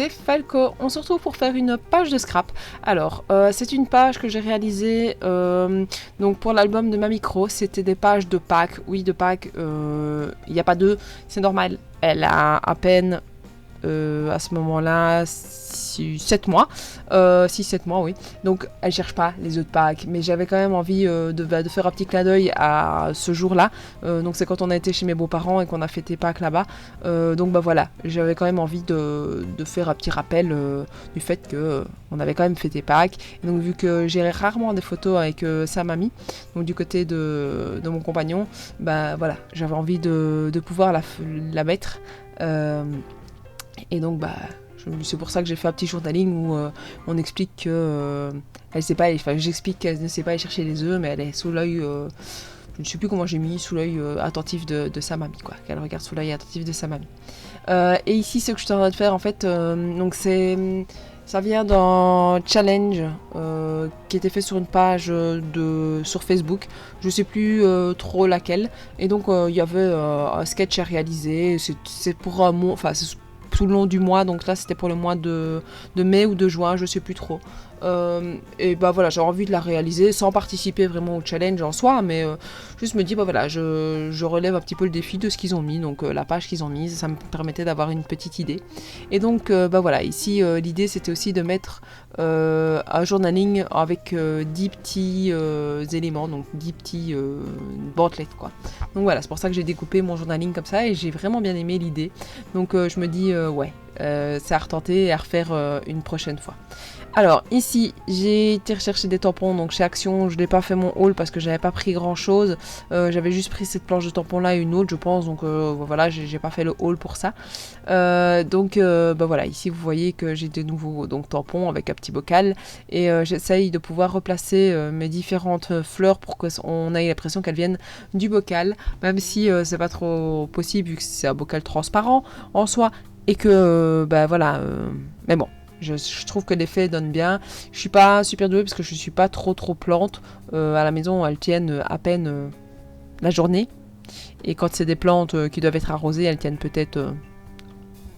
c'est Falco. On se retrouve pour faire une page de scrap. Alors, c'est une page que j'ai réalisée donc pour l'album de ma micro. C'était des pages de Pâques. Oui, de Pâques, il n'y a pas deux, c'est normal. Elle a à peine à ce moment-là 7 mois, 6-7 mois, oui. Donc elle cherche pas les œufs de Pâques, mais j'avais quand même envie de faire un petit clin d'œil à ce jour-là. Donc c'est quand on a été chez mes beaux-parents et qu'on a fêté Pâques là-bas. Donc bah voilà, j'avais quand même envie de faire un petit rappel du fait que on avait quand même fêté Pâques. Et donc vu que j'ai rarement des photos avec sa mamie, donc du côté de mon compagnon, bah voilà, j'avais envie de pouvoir la mettre. Et donc bah c'est pour ça que j'ai fait un petit journaling où on explique que elle sait pas, enfin j'explique qu'elle ne sait pas aller chercher les œufs, mais elle est sous l'œil, je ne sais plus comment j'ai mis, sous l'œil attentif de sa mamie, quoi. Qu'elle regarde sous l'œil attentif de sa mamie. Et ici, ce que je suis en train de faire, en fait, donc ça vient d'un challenge qui était fait sur une page sur Facebook. Je sais plus trop laquelle. Et donc il y avait un sketch à réaliser. C'est pour un mois, enfin c'est tout le long du mois, donc là c'était pour le mois de mai ou de juin, je sais plus trop. Et bah voilà, j'ai envie de la réaliser sans participer vraiment au challenge en soi, mais juste me dire bah voilà, je relève un petit peu le défi de ce qu'ils ont mis, donc la page qu'ils ont mise, ça me permettait d'avoir une petite idée. Et donc bah voilà, ici l'idée c'était aussi de mettre un journaling avec 10 petits éléments, donc 10 petits bandelettes quoi. Donc voilà, c'est pour ça que j'ai découpé mon journaling comme ça et j'ai vraiment bien aimé l'idée. Donc je me dis ouais, c'est à retenter et à refaire une prochaine fois. Alors ici j'ai été rechercher des tampons, donc chez Action je n'ai pas fait mon haul parce que j'avais pas pris grand chose, j'avais juste pris cette planche de tampons là et une autre je pense, donc voilà, j'ai pas fait le haul pour ça. Donc bah voilà, ici vous voyez que j'ai des nouveaux donc, tampons avec un petit bocal et j'essaye de pouvoir replacer mes différentes fleurs pour qu'on ait l'impression qu'elles viennent du bocal, même si c'est pas trop possible vu que c'est un bocal transparent en soi et que bah voilà, mais bon. Je trouve que l'effet donne bien. Je suis pas super douée parce que je suis pas trop plante. À la maison, elles tiennent à peine la journée. Et quand c'est des plantes qui doivent être arrosées, elles tiennent peut-être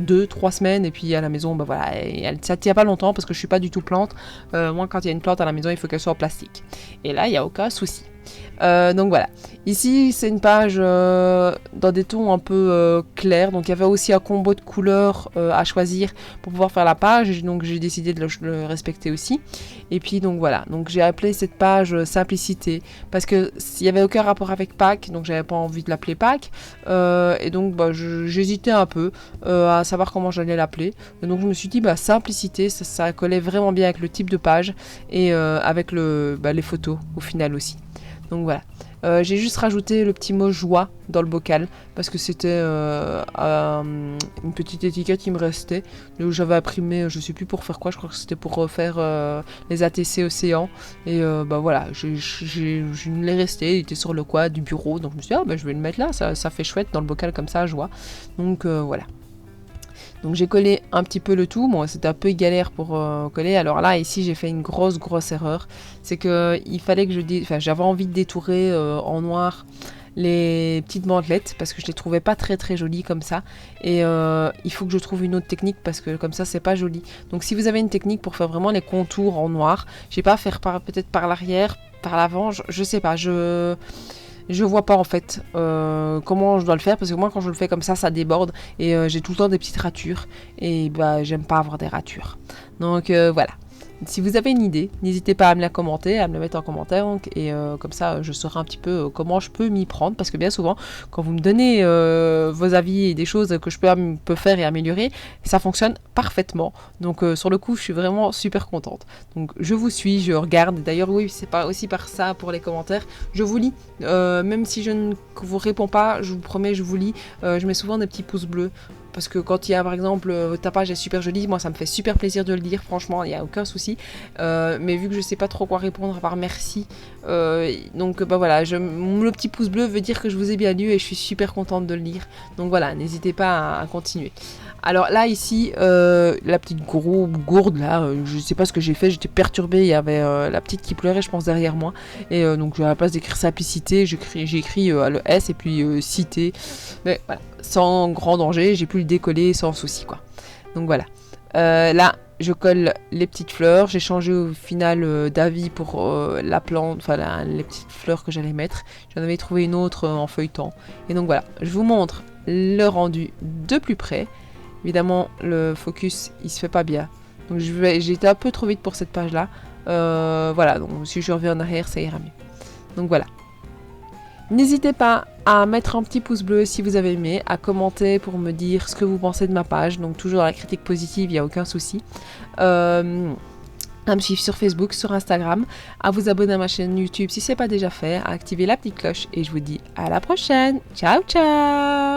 2-3 semaines. Et puis à la maison, bah voilà, ça tient pas longtemps parce que je suis pas du tout plante. Moi, quand il y a une plante à la maison, il faut qu'elle soit en plastique. Et là, il n'y a aucun souci. Donc voilà, ici c'est une page dans des tons un peu clairs, donc il y avait aussi un combo de couleurs à choisir pour pouvoir faire la page, donc j'ai décidé de le respecter aussi. Et puis donc voilà, donc j'ai appelé cette page Simplicité parce que s'il y avait aucun rapport avec Pâques, donc j'avais pas envie de l'appeler Pâques, et donc bah, j'hésitais un peu à savoir comment j'allais l'appeler, et donc je me suis dit bah Simplicité, ça collait vraiment bien avec le type de page et avec les photos au final aussi. Donc voilà, j'ai juste rajouté le petit mot joie dans le bocal parce que c'était une petite étiquette qui me restait où j'avais imprimé, je sais plus pour faire quoi, je crois que c'était pour refaire les ATC Océan et bah voilà, je me l'ai resté, il était sur le coin du bureau donc je me suis dit ah bah je vais le mettre là, ça fait chouette dans le bocal comme ça, joie. Donc voilà. Donc j'ai collé un petit peu le tout, bon c'était un peu galère pour coller, alors là ici j'ai fait une grosse erreur, c'est que il fallait que j'avais envie de détourer en noir les petites bandelettes parce que je les trouvais pas très jolies comme ça et il faut que je trouve une autre technique parce que comme ça c'est pas joli. Donc si vous avez une technique pour faire vraiment les contours en noir, je sais pas, faire peut-être par l'arrière, par l'avant, je sais pas, je vois pas en fait comment je dois le faire parce que moi quand je le fais comme ça déborde et j'ai tout le temps des petites ratures et bah j'aime pas avoir des ratures. Donc voilà. Si vous avez une idée, n'hésitez pas à me la commenter, à me la mettre en commentaire donc, et comme ça je saurai un petit peu comment je peux m'y prendre parce que bien souvent quand vous me donnez vos avis et des choses que je peux faire et améliorer, ça fonctionne parfaitement. Donc sur le coup je suis vraiment super contente. Donc je vous suis, je regarde, d'ailleurs oui c'est pas aussi par ça pour les commentaires, je vous lis, même si je ne vous réponds pas, je vous promets je vous lis, je mets souvent des petits pouces bleus. Parce que quand il y a par exemple ta page est super jolie, moi ça me fait super plaisir de le lire, franchement il n'y a aucun souci. Mais vu que je sais pas trop quoi répondre à part merci, donc bah voilà, le petit pouce bleu veut dire que je vous ai bien lu et je suis super contente de le lire. Donc voilà, n'hésitez pas à continuer. Alors là ici, la petite gourde là, je sais pas ce que j'ai fait, j'étais perturbée, il y avait la petite qui pleurait je pense derrière moi. Et donc à la place d'écrire simplicité, j'ai écrit le S et puis cité. Mais voilà, sans grand danger, j'ai pu le décoller sans souci quoi. Donc voilà. Là, je colle les petites fleurs. J'ai changé au final d'avis pour la plante, enfin les petites fleurs que j'allais mettre. J'en avais trouvé une autre en feuilletant. Et donc voilà, je vous montre le rendu de plus près. Évidemment, le focus, il se fait pas bien. Donc j'ai été un peu trop vite pour cette page-là. Voilà, donc si je reviens en arrière, ça ira mieux. Donc voilà. N'hésitez pas à mettre un petit pouce bleu si vous avez aimé, à commenter pour me dire ce que vous pensez de ma page. Donc toujours dans la critique positive, il n'y a aucun souci. À me suivre sur Facebook, sur Instagram, à vous abonner à ma chaîne YouTube si ce n'est pas déjà fait, à activer la petite cloche et je vous dis à la prochaine. Ciao ciao.